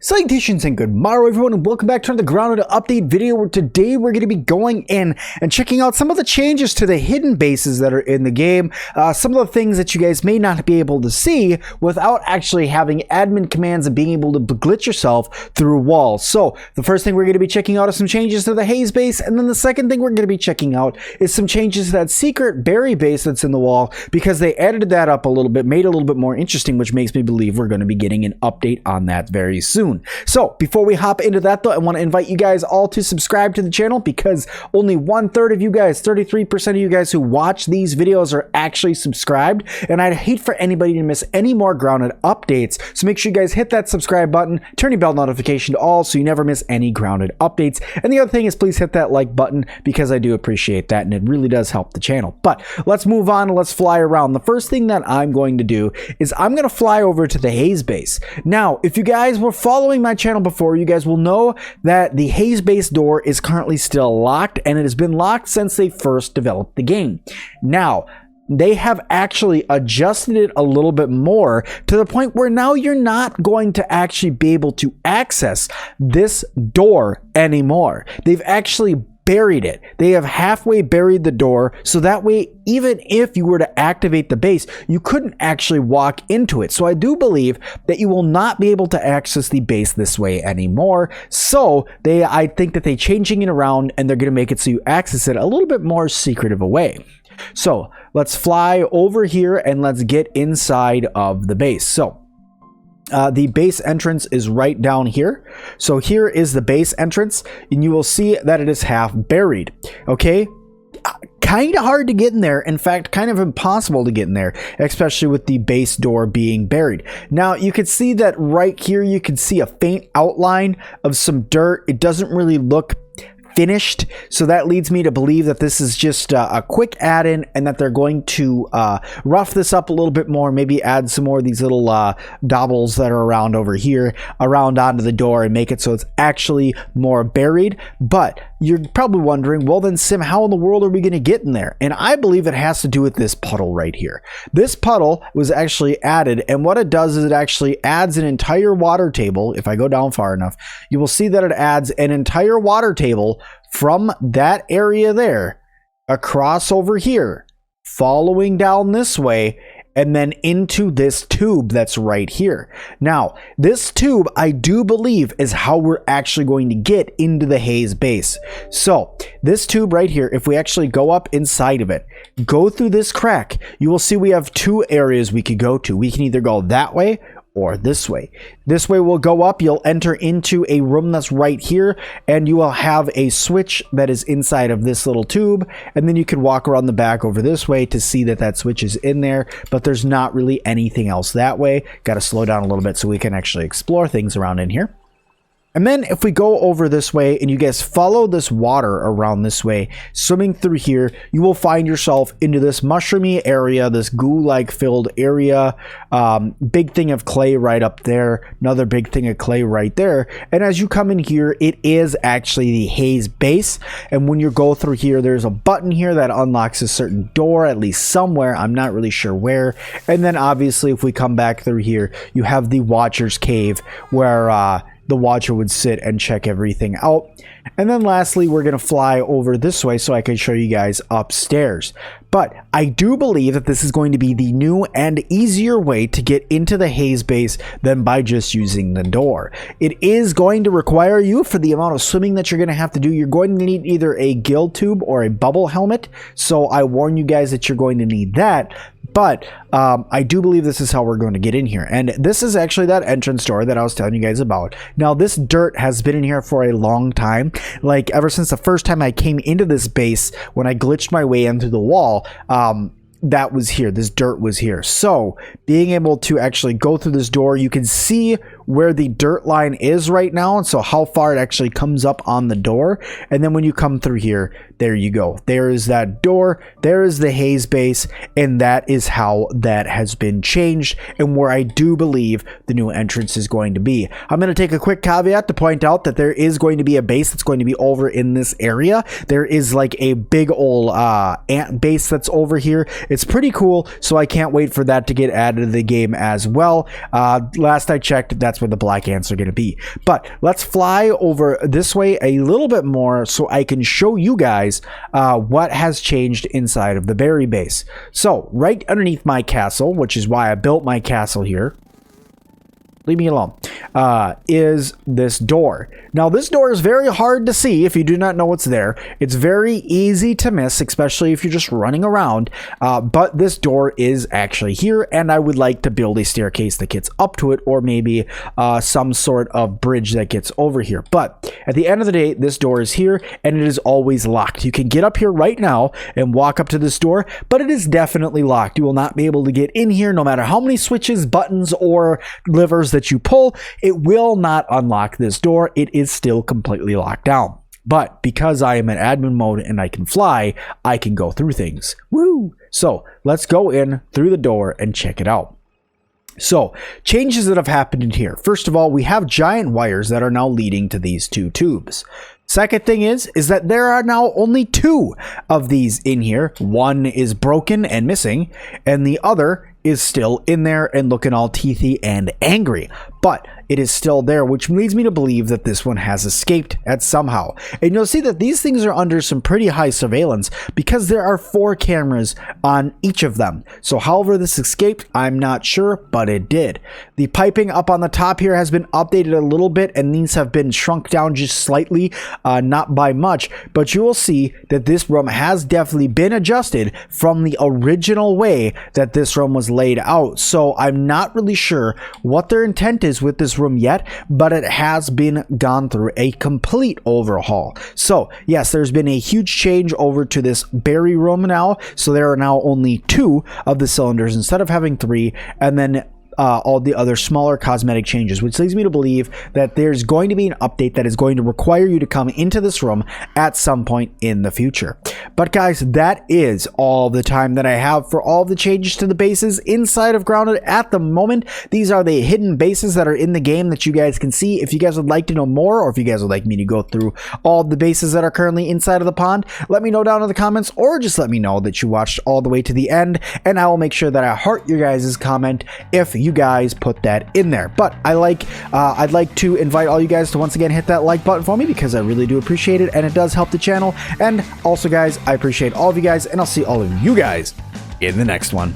Salutations and good morrow everyone, and welcome back to another grounded update video where today we're going to be going in and checking out some of the changes to the hidden bases that are in the game. Some of the things that you guys may not be able to see without actually having admin commands and being able to glitch yourself through walls. So the first thing we're going to be checking out is some changes to the haze base, and then the second thing we're going to be checking out is some changes to that secret berry base that's in the wall, because they edited that up a little bit, made it a little bit more interesting, which makes me believe we're going to be getting an update on that very soon. So before we hop into that though, I want to invite you guys all to subscribe to the channel, because only 1/3 of you guys, 33% of you guys who watch these videos are actually subscribed, and I'd hate for anybody to miss any more grounded updates. So make sure you guys hit that subscribe button, turn your bell notification to all so you never miss any grounded updates. And the other thing is, please hit that like button, because I do appreciate that and it really does help the channel. But let's move on and let's fly around. The first thing that I'm going to do is I'm going to fly over to the haze base. Now, if you guys were following my channel before, you guys will know that the haze base door is currently still locked, and it has been locked since they first developed the game. Now, they have actually adjusted it a little bit more to the point where now you're not going to actually be able to access this door anymore. They've actually buried it. They have halfway buried the door, so that way even if you were to activate the base, you couldn't actually walk into it. So I do believe that you will not be able to access the base this way anymore. So I think that they're changing it around, and they're going to make it so you access it a little bit more secretive a way. So let's fly over here and let's get inside of the base. So the base entrance is right down here. So here is the base entrance, and you will see that it is half buried. Okay, kind of hard to get in there. In fact, kind of impossible to get in there, especially with the base door being buried. Now you can see that right here, you can see a faint outline of some dirt. It doesn't really look finished, so that leads me to believe that this is just a quick add-in, and that they're going to rough this up a little bit more, maybe add some more of these little daubles that are around over here around onto the door and make it so it's actually more buried. But you're probably wondering, well then Sim, how in the world are we going to get in there? And I believe it has to do with this puddle right here. This puddle was actually added, and what it does is it actually adds an entire water table. If I go down far enough, you will see that it adds an entire water table from that area there across over here, following down this way, and then into this tube that's right here. Now, this tube, I do believe, is how we're actually going to get into the haze base. So this tube right here, if we actually go up inside of it, go through this crack, you will see we have two areas we could go to. We can either go that way or this way. This way will go up, you'll enter into a room that's right here, and you will have a switch that is inside of this little tube, and then you can walk around the back over this way to see that that switch is in there, but there's not really anything else that way. Got to slow down a little bit so we can actually explore things around in here. And then if we go over this way and you guys follow this water around this way, swimming through here, you will find yourself into this mushroomy area, this goo-like filled area. Big thing of clay right up there, another big thing of clay right there. And as you come in here, it is actually the haze base. And when you go through here, there's a button here that unlocks a certain door, at least somewhere. I'm not really sure where. And then obviously if we come back through here, you have the Watcher's Cave, where the Watcher would sit and check everything out. And then lastly, we're going to fly over this way so I can show you guys upstairs. But I do believe that this is going to be the new and easier way to get into the haze base than by just using the door. It is going to require you, for the amount of swimming that you're going to have to do, you're going to need either a gill tube or a bubble helmet. So I warn you guys that you're going to need that. But I do believe this is how we're going to get in here. And this is actually that entrance door that I was telling you guys about. Now, this dirt has been in here for a long time. Like, ever since the first time I came into this base, when I glitched my way in through the wall, that was here. This dirt was here. So being able to actually go through this door, you can see where the dirt line is right now, and so how far it actually comes up on the door. And then when you come through here, there you go. There is that door, there is the haze base, and that is how that has been changed, and where I do believe the new entrance is going to be. I'm going to take a quick caveat to point out that there is going to be a base that's going to be over in this area. There is like a big old ant base that's over here. It's pretty cool, so I can't wait for that to get added to the game as well. Last I checked, that's that's where the black ants are going to be. But let's fly over this way a little bit more so I can show you guys what has changed inside of the berry base. So right underneath my castle, which is why I built my castle here, leave me alone, is this door. Now, this door is very hard to see if you do not know what's there. It's very easy to miss, especially if you're just running around, but this door is actually here, and I would like to build a staircase that gets up to it, or maybe some sort of bridge that gets over here. But at the end of the day, this door is here, and it is always locked. You can get up here right now and walk up to this door, but it is definitely locked. You will not be able to get in here no matter how many switches, buttons, or levers that you pull. It will not unlock this door. It is still completely locked down. But because I am in admin mode and I can fly, I can go through things. Woo! So let's go in through the door and check it out. So, changes that have happened in here. First of all, we have giant wires that are now leading to these two tubes. Second thing is that there are now only 2 of these in here. One is broken and missing, and the other is still in there and looking all teethy and angry. But it is still there, which leads me to believe that this one has escaped at somehow. And you'll see that these things are under some pretty high surveillance because there are 4 cameras on each of them. So however this escaped, I'm not sure, but it did. The piping up on the top here has been updated a little bit, and these have been shrunk down just slightly, not by much, but you will see that this room has definitely been adjusted from the original way that this room was laid out. So I'm not really sure what their intent is with this room yet, but it has been gone through a complete overhaul. So yes, there's been a huge change over to this berry room now. So there are now only 2 of the cylinders instead of having 3, and then all the other smaller cosmetic changes, which leads me to believe that there's going to be an update that is going to require you to come into this room at some point in the future. But guys, that is all the time that I have for all the changes to the bases inside of Grounded at the moment. These are the hidden bases that are in the game that you guys can see. If you guys would like to know more, or if you guys would like me to go through all the bases that are currently inside of the pond, let me know down in the comments, or just let me know that you watched all the way to the end, and I will make sure that I heart your guys' comment if you guys put that in there. But I'd like to invite all you guys to once again hit that like button for me, because I really do appreciate it, and it does help the channel. And also guys, I appreciate all of you guys, and I'll see all of you guys in the next one.